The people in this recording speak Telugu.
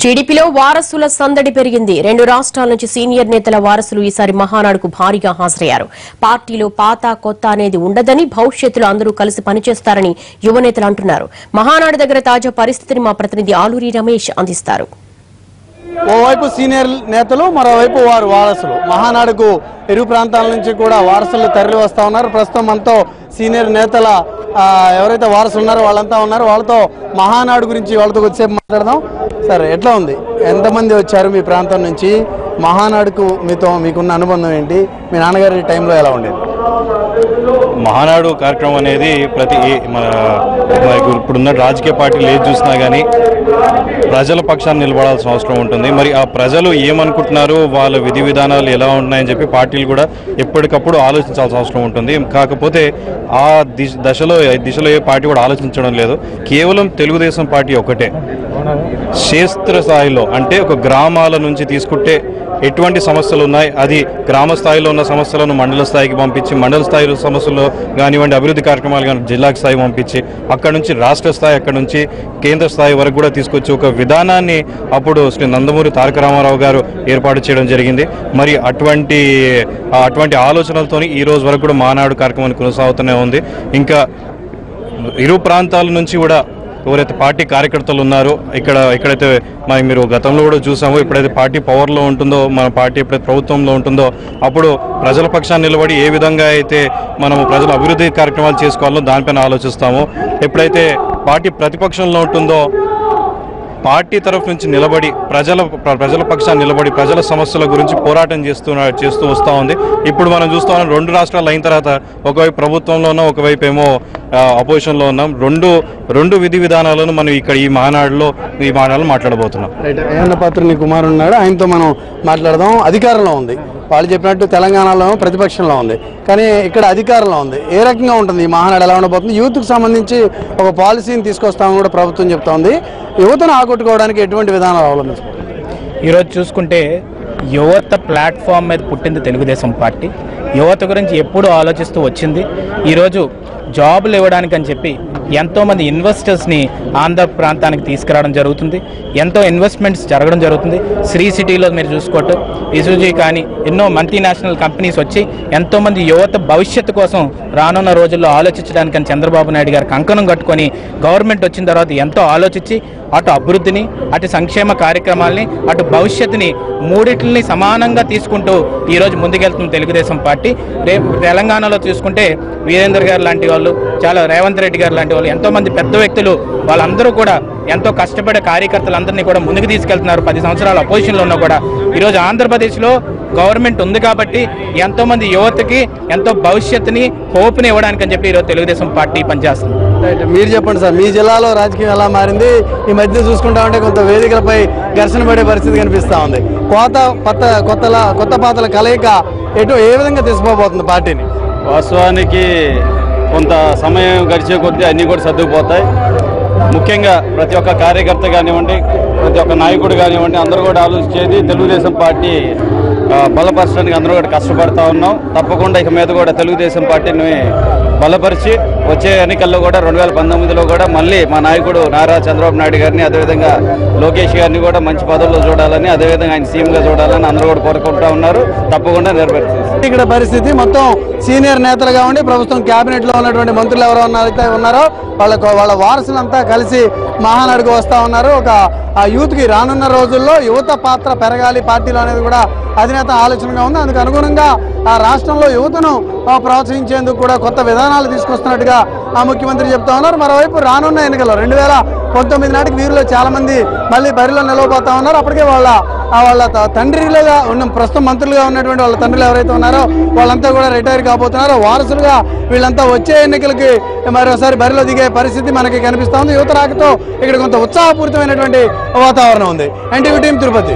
టీడీపీలో వారసుల సందడి పెరిగింది. రెండు రాష్ట్రాల నుంచి సీనియర్ నేతల వారసులు ఈసారి మహానాడుకు భారీగా హాజరయ్యారు. పార్టీలో పాత కొత్త అనేది ఉండదని, భవిష్యత్తులో అందరూ కలిసి పనిచేస్తారని యువనేతలు అంటున్నారు. మహానాడు దగ్గర తాజా పరిస్థితిని మా ప్రతినిధి ఆలూరి రమేష్ అందిస్తారు. ఓవైపు సీనియర్ నేతలు, మరోవైపు వారు వారసులు. మహానాడుకు ఇరు ప్రాంతాల నుంచి కూడా వారసులు తరలి వస్తా ఉన్నారు. ప్రస్తుతం మనతో సీనియర్ నేతల ఎవరైతే వారసులు ఉన్నారో వాళ్ళంతా ఉన్నారు. వాళ్ళతో మహానాడు గురించి వాళ్ళతో కొద్దిసేపు మాట్లాడదాం. సార్, ఎట్లా ఉంది? ఎంతమంది వచ్చారు మీ ప్రాంతం నుంచి? మహానాడుకు మీకున్న అనుబంధం ఏంటి? మీ నాన్నగారి టైంలో ఎలా ఉండేది? మహానాడు కార్యక్రమం అనేది ఇప్పుడున్న రాజకీయ పార్టీలు ఏది చూసినా కానీ ప్రజల పక్షాన్ని నిలబడాల్సిన అవసరం ఉంటుంది. మరి ఆ ప్రజలు ఏమనుకుంటున్నారు, వాళ్ళ విధి విధానాలు ఎలా ఉన్నాయని చెప్పి పార్టీలు కూడా ఎప్పటికప్పుడు ఆలోచించాల్సిన అవసరం ఉంటుంది. కాకపోతే ఆ దిశలో ఏ పార్టీ కూడా ఆలోచించడం లేదు. కేవలం తెలుగుదేశం పార్టీ ఒకటే క్షేత్ర స్థాయిలో, అంటే ఒక గ్రామాల నుంచి తీసుకుంటే ఎటువంటి సమస్యలు ఉన్నాయి, అది గ్రామ స్థాయిలో ఉన్న సమస్యలను మండల స్థాయికి పంపించి, మండల స్థాయిలో సమస్యలు కానివ్వండి, అభివృద్ధి కార్యక్రమాలు కానీ జిల్లాకు స్థాయి పంపించి, అక్కడ నుంచి రాష్ట్ర స్థాయి, అక్కడ నుంచి కేంద్ర స్థాయి వరకు కూడా తీసుకొచ్చి ఒక విధానాన్ని అప్పుడు శ్రీ నందమూరి తారక రామారావు గారు ఏర్పాటు చేయడం జరిగింది. మరి అటువంటి ఆలోచనలతోని ఈ రోజు వరకు కూడా మహానాడు కార్యక్రమాన్ని కొనసాగుతూనే ఉంది. ఇంకా ఇరు ప్రాంతాల నుంచి కూడా ఎవరైతే పార్టీ కార్యకర్తలు ఉన్నారో, ఎక్కడైతే మీరు గతంలో కూడా చూసామో, ఎప్పుడైతే పార్టీ పవర్లో ఉంటుందో, మన పార్టీ ఎప్పుడైతే ప్రభుత్వంలో ఉంటుందో, అప్పుడు ప్రజల పక్షాన్ని నిలబడి ఏ విధంగా అయితే మనము ప్రజల అభివృద్ధి కార్యక్రమాలు చేసుకోవాలో దానిపైన ఆలోచిస్తాము. ఎప్పుడైతే పార్టీ ప్రతిపక్షంలో ఉంటుందో, పార్టీ తరఫు నుంచి నిలబడి ప్రజల పక్షాన్ని నిలబడి ప్రజల సమస్యల గురించి పోరాటం చేస్తూ వస్తూ ఉంది. ఇప్పుడు మనం చూస్తూ ఉన్నాం, రెండు రాష్ట్రాలు అయిన తర్వాత ఒకవైపు ప్రభుత్వంలో ఉన్నాం, ఒకవైపు ఏమో అపోజిషన్లో ఉన్నాం. రెండు విధి విధానాలను మనం ఇక్కడ ఈ మహానాడులో మాట్లాడబోతున్నాం. అయ్యన్న పాత్రుని కుమార్ ఉన్నాడు, ఆయనతో మనం మాట్లాడదాం. అధికారంలో ఉంది, వాళ్ళు చెప్పినట్టు తెలంగాణలో ప్రతిపక్షంలో ఉంది, కానీ ఇక్కడ అధికారంలో ఉంది. ఏ రకంగా ఉంటుంది ఈ మహానాడు? ఎలా ఉండబోతుంది? యూత్కి సంబంధించి ఒక పాలసీని తీసుకొస్తామని కూడా ప్రభుత్వం చెప్తా ఉంది. యువతను ఆకట్టుకోవడానికి ఎటువంటి విధానాలు అవలంబిస్తారు? ఈరోజు చూసుకుంటే యువత ప్లాట్ఫామ్ మీద పుట్టింది తెలుగుదేశం పార్టీ. యువత గురించి ఎప్పుడూ ఆలోచిస్తూ వచ్చింది. ఈరోజు జాబులు ఇవ్వడానికి అని చెప్పి ఎంతోమంది ఇన్వెస్టర్స్ని ఆంధ్ర ప్రాంతానికి తీసుకురావడం జరుగుతుంది. ఎంతో ఇన్వెస్ట్మెంట్స్ జరగడం జరుగుతుంది. శ్రీ సిటీలో మీరు చూసుకోవటం, ఇసుజీ కానీ ఎన్నో మల్టీనేషనల్ కంపెనీస్ వచ్చి ఎంతోమంది యువత భవిష్యత్తు కోసం రానున్న రోజుల్లో ఆలోచించడానికని చంద్రబాబు నాయుడు గారు కంకణం కట్టుకొని గవర్నమెంట్ వచ్చిన తర్వాత ఎంతో ఆలోచించి అటు అభివృద్ధిని, అటు సంక్షేమ కార్యక్రమాలని, అటు భవిష్యత్తుని మూడిటిని సమానంగా తీసుకుంటూ ఈరోజు ముందుకెళ్తుంది తెలుగుదేశం పార్టీ. రేపు తెలంగాణలో చూసుకుంటే వీరేందర్ గారు లాంటి వాళ్ళు, చాలా రేవంత్ రెడ్డి గారు లాంటి వాళ్ళు, ఎంతోమంది పెద్ద వ్యక్తులు, వాళ్ళందరూ కూడా ఎంతో కష్టపడే కార్యకర్తలందరినీ కూడా ముందుకు తీసుకెళ్తున్నారు. 10 సంవత్సరాల అపోజిషన్లో ఉన్నా కూడా ఈరోజు ఆంధ్రప్రదేశ్లో గవర్నమెంట్ ఉంది కాబట్టి ఎంతోమంది యువతకి ఎంతో భవిష్యత్తుని, హోప్ని ఇవ్వడానికి అని చెప్పి ఈరోజు తెలుగుదేశం పార్టీ పనిచేస్తుంది. మీరు చెప్పండి సార్, మీ జిల్లాలో రాజకీయం ఎలా మారింది? ఈ మధ్య చూసుకుంటా ఉంటే కొంత వేదికలపై ఘర్షణ పడే పరిస్థితి కనిపిస్తూ ఉంది. కొత్త పాతల కలయిక ఏ విధంగా తీసుకోబోతుంది పార్టీని? వాస్తవానికి కొంత సమయం గడిచే కొద్దీ అన్నీ కూడా సర్దుకుపోతాయి. ముఖ్యంగా ప్రతి ఒక్క కార్యకర్త కానివ్వండి, ప్రతి ఒక్క నాయకుడు కానివ్వండి, అందరూ కూడా ఆలోచించేది తెలుగుదేశం పార్టీ బలపరచడానికి అందరూ కూడా కష్టపడతా ఉన్నాం. తప్పకుండా ఇక మీద కూడా తెలుగుదేశం పార్టీని బలపరిచి వచ్చే ఎన్నికల్లో కూడా 2019లో కూడా మళ్ళీ మా నాయకుడు నారా చంద్రబాబు నాయుడు గారిని, అదేవిధంగా లోకేష్ గారిని కూడా మంచి పదవుల్లో చూడాలని, అదేవిధంగా ఆయన సీఎంగా చూడాలని అందరూ కూడా కోరుకుంటూ ఉన్నారు. తప్పకుండా నెరవేరుతుంది. ఇక్కడ పరిస్థితి మొత్తం సీనియర్ నేతలుగా ఉండి ప్రభుత్వం క్యాబినెట్లో ఉన్నటువంటి మంత్రులు ఎవరో ఉన్నారో వాళ్ళ వారసులంతా కలిసి మహానాడుకు వస్తూ ఉన్నారు. ఒక యూత్కి రానున్న రోజుల్లో యువత పాత్ర పెరగాలి పార్టీలో అనేది కూడా అధినేత ఆలోచనగా ఉంది. అందుకు అనుగుణంగా ఆ రాష్ట్రంలో యువతను ప్రోత్సహించేందుకు కూడా కొత్త విధానాలు తీసుకొస్తున్నట్టుగా ముఖ్యమంత్రి చెప్తా ఉన్నారు. మరోవైపు రానున్న ఎన్నికల్లో 2019 నాటికి వీరిలో చాలా మంది మళ్ళీ బరిలో నిలవబోతా ఉన్నారు. అప్పటికే వాళ్ళ తండ్రిలుగా ఉన్న, ప్రస్తుతం మంత్రులుగా ఉన్నటువంటి వాళ్ళ తండ్రులు ఎవరైతే ఉన్నారో వాళ్ళంతా కూడా రిటైర్ కాబోతున్నారు. వారసులుగా వీళ్ళంతా వచ్చే ఎన్నికలకి మరోసారి బరిలో దిగే పరిస్థితి మనకి కనిపిస్తూ ఉంది. యువత రాకతో ఇక్కడ కొంత ఉత్సాహపూరితమైనటువంటి వాతావరణం ఉంది. NTV team Tirupati.